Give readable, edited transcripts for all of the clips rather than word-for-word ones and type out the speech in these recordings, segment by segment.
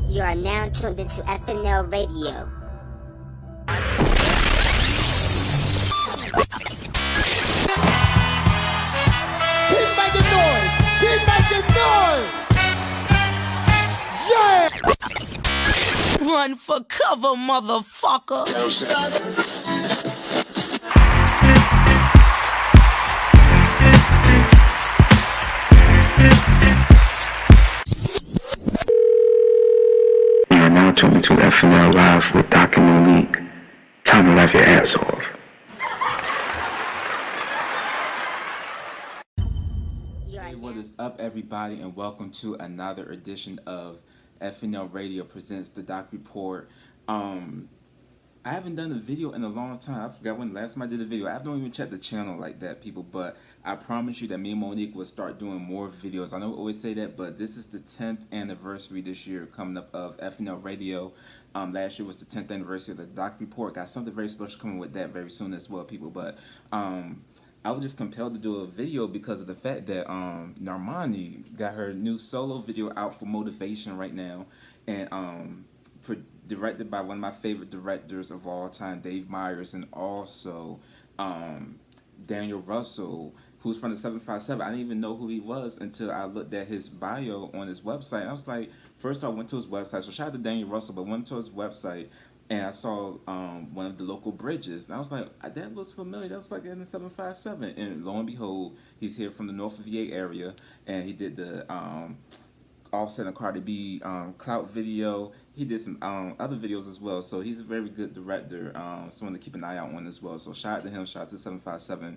You are now tuned into FNL Radio. Keep making noise! Keep making noise! Yeah! Run for cover, motherfucker! You are now tuned to FNL Live with Dr. Monique. Time to laugh your ass off. Hey, what is up, everybody, and welcome to another edition of FNL Radio presents the Doc Report. I haven't done a video in a long time. I forgot when last time I did a video. I don't even check the channel like that, people, but I promise you that me and Monique will start doing more videos. I know we always say that, but this is the 10th anniversary this year coming up of FNL Radio. Last year was the 10th anniversary of the Doc Report. Got something very special coming with that very soon as well, people, but I was just compelled to do a video because of the fact that Normani got her new solo video out for Motivation right now, and directed by one of my favorite directors of all time, Dave Meyers, and also Daniel Russell, who's from the 757. I didn't even know who he was until I looked at his bio on his website. I was like, first I went to his website, so shout out to Daniel Russell, but went to his website, and I saw one of the local bridges, and I was like, that looks familiar. That's like in the 757. And lo and behold, he's here from the North VA area, and he did the Offset and Cardi B Clout video. He did some other videos as well. So he's a very good director, someone to keep an eye out on as well. So shout out to him, shout out to 757.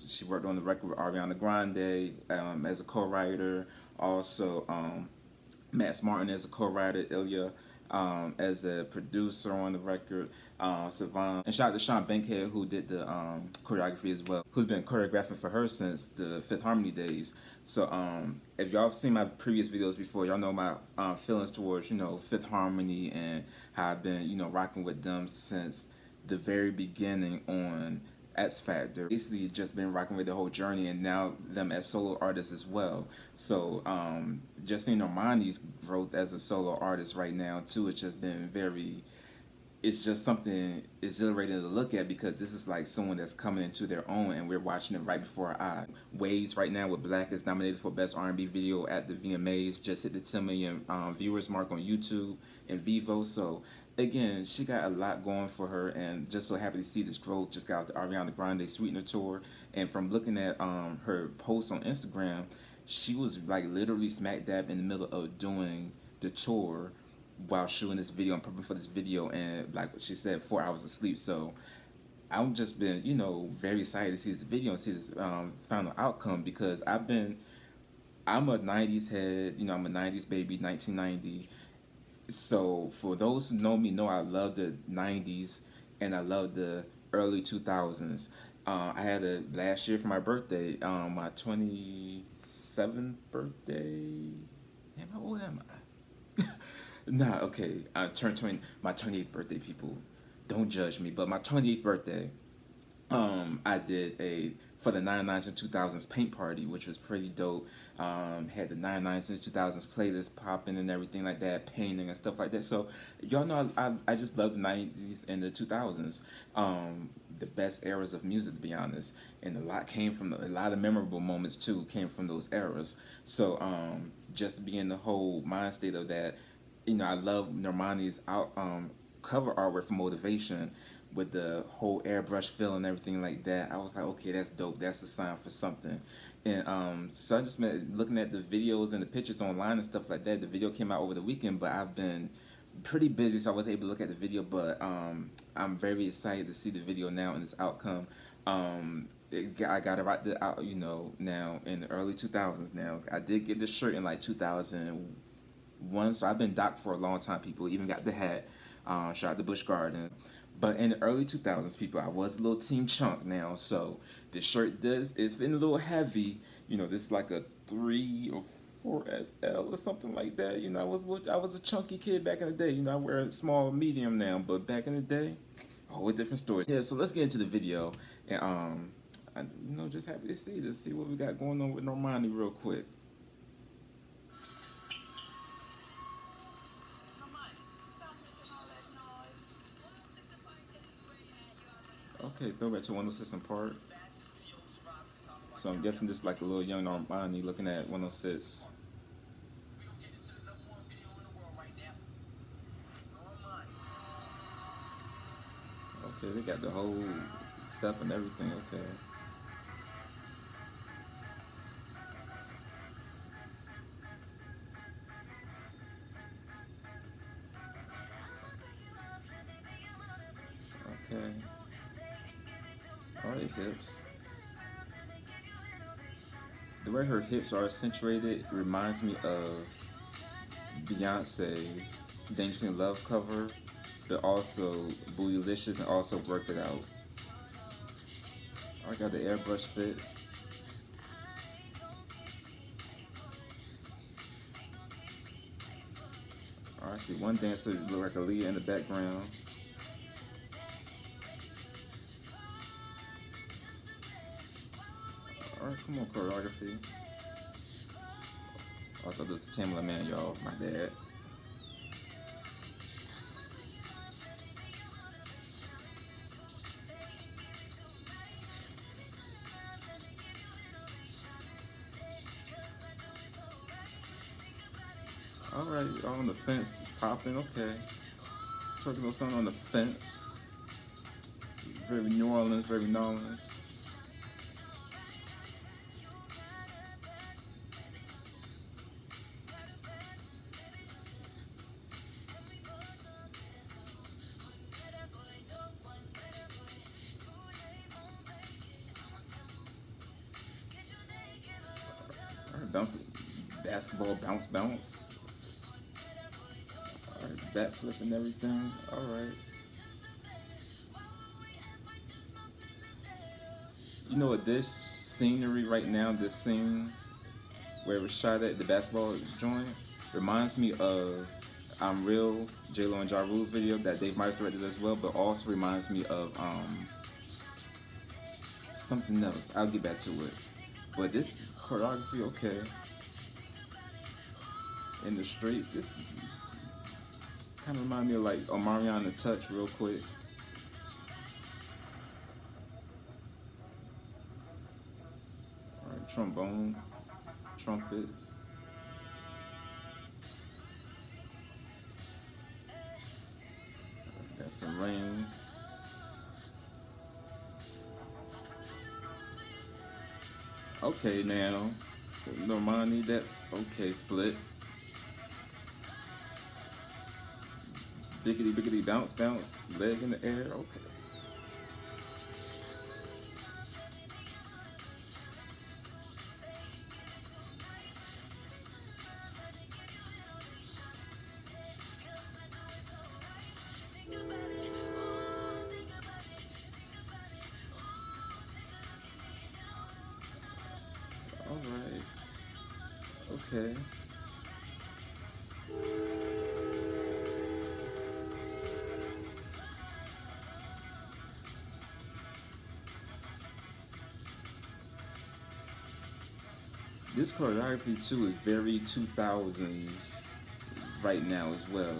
She worked on the record with Ariana Grande as a co-writer. Also, Max Martin as a co-writer, Ilya as a producer on the record, Savon, and shout out to Sean Bankhead, who did the choreography as well, who's been choreographing for her since the Fifth Harmony days. So if y'all have seen my previous videos before, y'all know my feelings towards, Fifth Harmony and how I've been, rocking with them since the very beginning on X Factor. Basically just been rocking with the whole journey, and now them as solo artists as well. So just seeing Normani's growth as a solo artist right now too, it's just been it's just something exhilarating to look at, because this is like someone that's coming into their own, and we're watching it right before our eyes. Waves right now with Black is nominated for Best R&B Video at the VMAs, just hit the 10 million viewers mark on YouTube and Vivo. So again, she got a lot going for her, and just so happy to see this growth. Just got out the Ariana Grande Sweetener tour, and from looking at her posts on Instagram, she was like literally smack dab in the middle of doing the tour while shooting this video and prepping for this video, and like she said, 4 hours of sleep. So I've just been, very excited to see this video and see this final outcome, because I'm a 90s head, I'm a 90s baby, 1990. So for those who know me, know I love the 90s and I love the early 2000s. I had last year for my birthday, my 27th birthday. Damn, how old am I? Nah, okay. I turned my 28th birthday, people. Don't judge me, but my 28th birthday, I did for the 99s and 2000s paint party, which was pretty dope. Had the 99s and 2000s playlist popping and everything like that, painting and stuff like that. So y'all know I just love the 90s and the 2000s, the best eras of music, to be honest. And a lot of memorable moments too came from those eras. So just to be in the whole mind state of that, I love Normani's cover artwork for Motivation, with the whole airbrush feel and everything like that. I was like, okay, that's dope. That's a sign for something. And so I just been looking at the videos and the pictures online and stuff like that. The video came out over the weekend, but I've been pretty busy, so I wasn't able to look at the video. But I'm very excited to see the video now and its outcome. I got it right out, now in the early 2000s. Now I did get this shirt in like 2001, so I've been Doc for a long time, people. Even got the hat. Shout out to Busch Garden. But in the early 2000s, people, I was a little Team Chunk now, so this shirt it's been a little heavy. This is like a 3 or 4 SL or something like that. I was a chunky kid back in the day. I wear a small, medium now, but back in the day, whole different stories. Yeah, so let's get into the video, and I'm just happy to see what we got going on with Normani real quick. Okay, throwback to 106 in Park. So I'm guessing this is like a little young Normani looking at 106. Okay, they got the whole setup and everything. Okay. Okay. Alright, hips. The way her hips are accentuated reminds me of Beyonce's Dangerously in Love cover, but also Bootylicious and also Work It Out. I got the airbrush fit. Alright, see one dancer look like a leader in the background. Alright, come on, choreography. Oh, I thought this was Tamala Man, y'all. My bad. Alright, on the fence, popping, okay. Talking about something on the fence. Very New Orleans, very New Orleans. Alright, bounce, basketball, bounce, bounce. Alright, backflip and everything. Alright. You know what, this scenery right now, this scene where it was shot at the basketball joint, reminds me of I'm Real, J-Lo and Ja Rule video that Dave Myers directed as well, but also reminds me of something else. I'll get back to it. But this choreography, okay. In the streets, this kind of reminds me of like Omarion the Touch real quick. Alright, trombone, trumpets. Got some rain. Okay, now Normani, that okay, split. Biggity biggity bounce bounce, leg in the air. Okay. All right. Okay. This choreography too is very 2000s right now as well.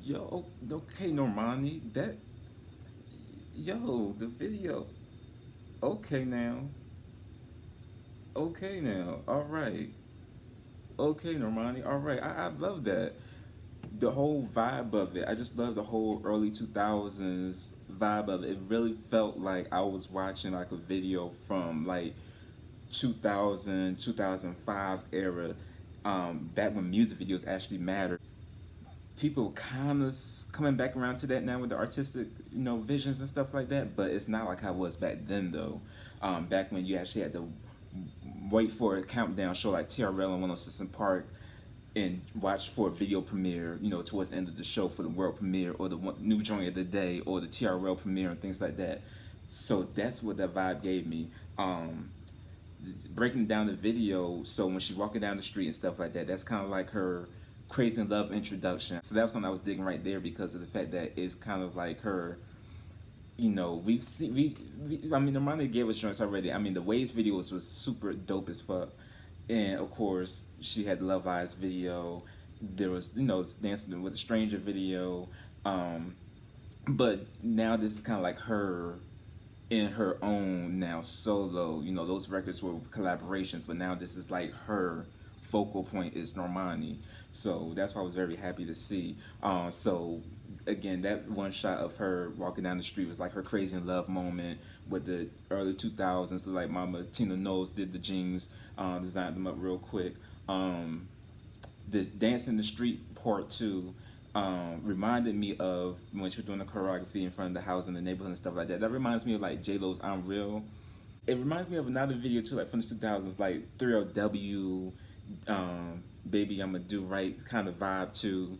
Yo, okay, Normani, that, yo, the video. Okay now. Okay now. All right. Okay, Normani. All right. I love that. The whole vibe of it. I just love the whole early 2000s vibe of it. It really felt like I was watching like a video from like 2000, 2005 era, back when music videos actually mattered. People kind of coming back around to that now with the artistic, visions and stuff like that. But it's not like how it was back then, though. Back when you actually had to wait for a countdown show like TRL and 106 in Park and watch for a video premiere, towards the end of the show for the world premiere or the new joint of the day or the TRL premiere and things like that. So that's what that vibe gave me. Breaking down the video, so when she's walking down the street and stuff like that, that's kind of like her Crazy in Love introduction. So that was something I was digging right there because of the fact that it's kind of like her, we've seen, I mean, Normani gave us joints already. I mean, the Waves videos was super dope as fuck. And of course, she had the Love Eyes video. There was, Dancing with a Stranger video. Um, but now this is kind of like her in her own now solo. Those records were collaborations, but now this is like her focal point is Normani. So that's why I was very happy to see. So again, that one shot of her walking down the street was like her crazy in love moment with the early 2000s. Like Mama Tina Knowles did the jeans, designed them up real quick. The Dance in the Street part two reminded me of when she was doing the choreography in front of the house in the neighborhood and stuff like that. That reminds me of like J Lo's "I'm Real." It reminds me of another video too, like from the 2000s, like 3LW, "Baby I'ma Do Right" kind of vibe too.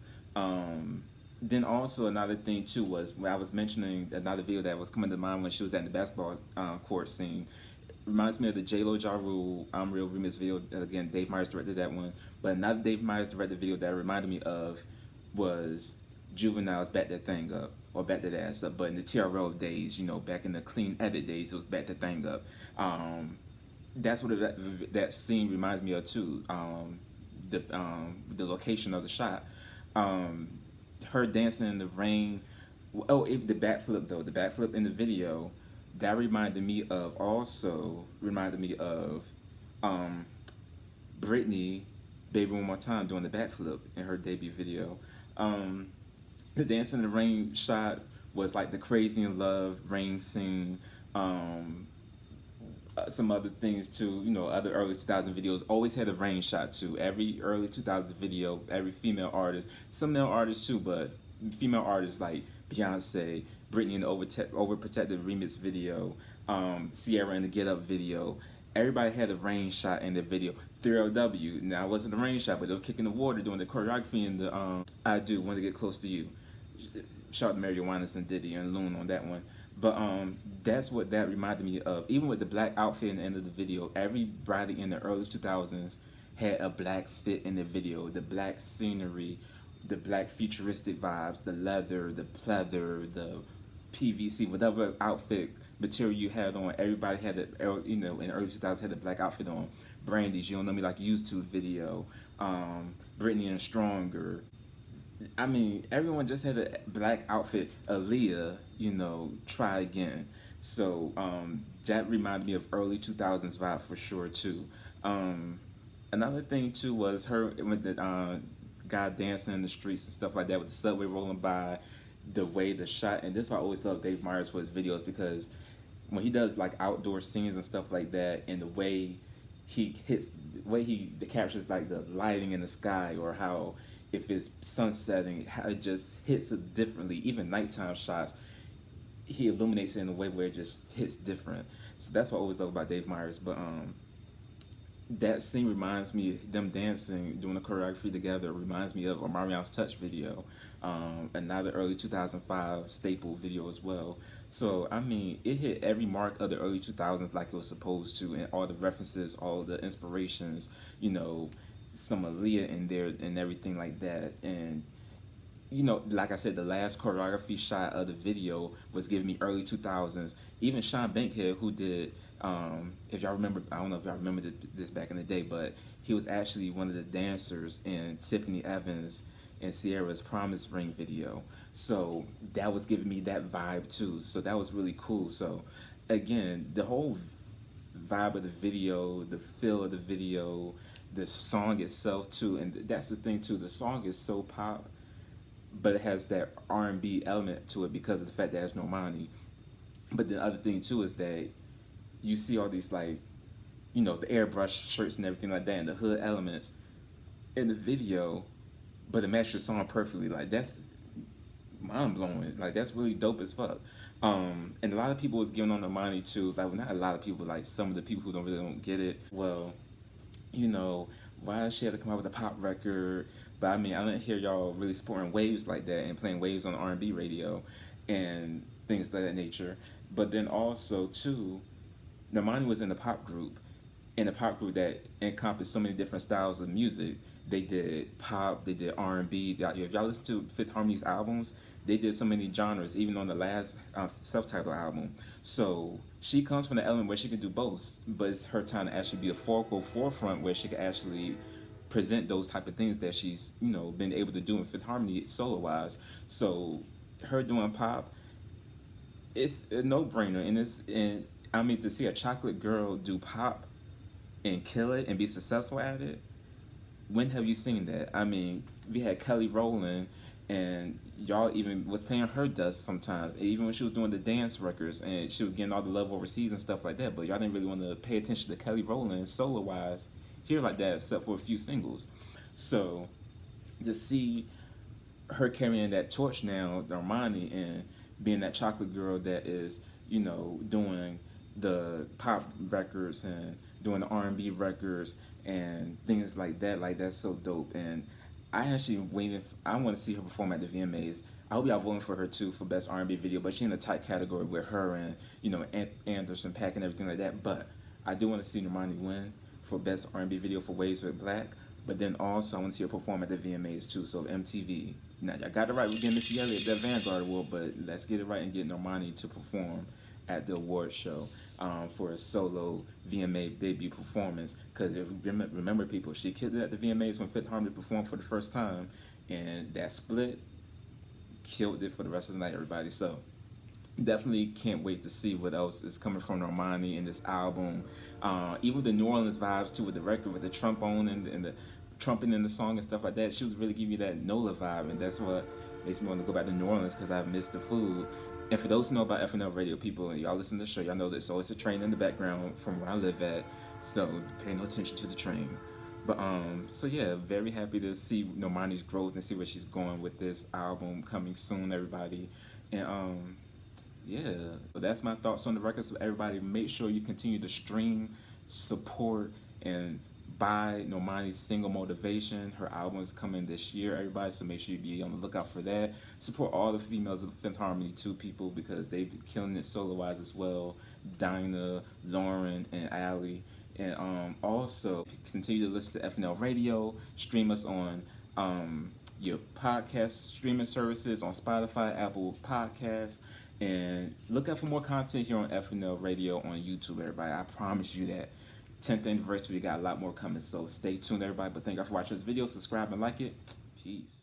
Then also another thing too was when I was mentioning another video that was coming to mind when she was at the basketball court scene. Reminds me of the J Lo Ja Rule "I'm Real" remix video. Again, Dave Meyers directed that one. But another Dave Meyers directed video that reminded me of was Juvenile's "Back That Thing Up" or "Back That Ass Up." But in the TRL days, back in the clean edit days, it was "Back That Thing Up." That's what that scene reminds me of too. The location of the shot. Her dancing in the rain. Oh, the backflip though. The backflip in the video. That reminded me of Britney, "Baby One More Time" doing the backflip in her debut video. The Dance in the Rain shot was like the Crazy in Love rain scene. Some other things too, other early 2000 videos always had a rain shot too. Every early 2000 video, every female artist, some male artists too, but female artists like Beyonce, Britney in the Overprotective remix video, Sierra in the Get Up video, everybody had a rain shot in their video. 3LW, now it wasn't a rain shot, but they were kicking the water doing the choreography in the "I Do Want to Get Close to You." Shout out to Mary Winans and Diddy and Loon on that one. But that's what that reminded me of. Even with the black outfit in the end of the video, everybody in the early 2000s had a black fit in the video. The black scenery, the black futuristic vibes, the leather, the pleather, the PVC, whatever outfit material you had on, everybody had it, in the early 2000s had a black outfit on. Brandy's "You Don't Know Me Like You Used To" video, Britney and "Stronger." I mean, everyone just had a black outfit. Aaliyah, "Try Again." So that reminded me of early 2000s vibe for sure too. Another thing too was her with the guy dancing in the streets and stuff like that with the subway rolling by, the way the shot. And this is why I always love Dave Meyers for his videos, because when he does like outdoor scenes and stuff like that, and the way he captures like the lighting in the sky, or how if it's sunsetting, how it just hits it differently. Even nighttime shots, he illuminates it in a way where it just hits different. So that's what I always love about Dave Meyers. But that scene reminds me, them dancing, doing the choreography together, reminds me of Omarion's Touch video, another early 2005 staple video as well. So, I mean, it hit every mark of the early 2000s like it was supposed to, and all the references, all the inspirations, some Aaliyah in there and everything like that. And like I said, the last choreography shot of the video was giving me early 2000s. Even Sean Bankhead, who did, if y'all remember, I don't know if y'all remember this back in the day, but he was actually one of the dancers in Tiffany Evans and Sierra's Promise Ring video. So that was giving me that vibe too. So that was really cool. So again, the whole vibe of the video, the feel of the video, the song itself too, and that's the thing too. The song is so pop, but it has that R&B element to it because of the fact that it's Normani. But the other thing too is that you see all these like, the airbrush shirts and everything like that, and the hood elements in the video, but it matches the song perfectly. Like that's mind blowing. Like that's really dope as fuck. And a lot of people was giving on Normani too. Like, well, not a lot of people. Like some of the people who don't get it. Well, why does she have to come out with a pop record? But I mean, I didn't hear y'all really sporting waves like that and playing waves on R&B radio and things of that nature. But then also too, Normani was in a pop group, that encompassed so many different styles of music. They did pop, they did R&B. If y'all listen to Fifth Harmony's albums, they did so many genres, even on the last self-titled album. So she comes from the element where she can do both, but it's her time to actually be a focal forefront where she can actually present those type of things that she's been able to do in Fifth Harmony solo wise. So her doing pop, it's a no brainer, and I mean to see a chocolate girl do pop and kill it and be successful at it. When have you seen that? I mean, we had Kelly Rowland, and y'all even was paying her dust sometimes, even when she was doing the dance records and she was getting all the love overseas and stuff like that. But y'all didn't really want to pay attention to Kelly Rowland solo wise here like that, except for a few singles. So to see her carrying that torch now, Normani, and being that chocolate girl that is, doing the pop records and doing the R&B records and things like that. Like, that's so dope. And I actually I want to see her perform at the VMAs. I hope y'all voting for her too for best R&B video, but she's in a tight category with her and Anderson .Paak and everything like that. But I do want to see Normani win for best R&B video for Waves with Black. But then also I want to see her perform at the VMAs too. So MTV. Now y'all got it right. We're getting Missy Elliott at that Vanguard Award, but let's get it right and get Normani to perform at the award show for a solo VMA debut performance. Because if you remember, people, she killed it at the VMAs when Fifth Harmony performed for the first time, and that split killed it for the rest of the night, everybody. So definitely can't wait to see what else is coming from Normani in this album. Even the New Orleans vibes too, with the record with the trombone and the trumpet in the song and stuff like that. She was really giving you that NOLA vibe, and that's what makes me want to go back to New Orleans, because I've missed the food. And for those who know about FNL radio, people, and y'all listen to the show, y'all know there's always a train in the background from where I live at, so pay no attention to the train. But so yeah, very happy to see Normani's growth and see where she's going with this album coming soon, everybody. And yeah, so that's my thoughts on the record. So everybody, make sure you continue to stream, support, and buy Normani's single Motivation. Her album is coming this year, everybody, so make sure you be on the lookout for that. Support all the females of Fifth Harmony too, people, because they've been killing it solo-wise as well. Dinah, Lauren, and Allie. And also, continue to listen to FNL Radio. Stream us on your podcast streaming services, on Spotify, Apple Podcasts. And look out for more content here on FNL Radio on YouTube, everybody. I promise you that 10th anniversary, we got a lot more coming, so stay tuned, everybody. But thank y'all for watching this video. Subscribe and like it. Peace.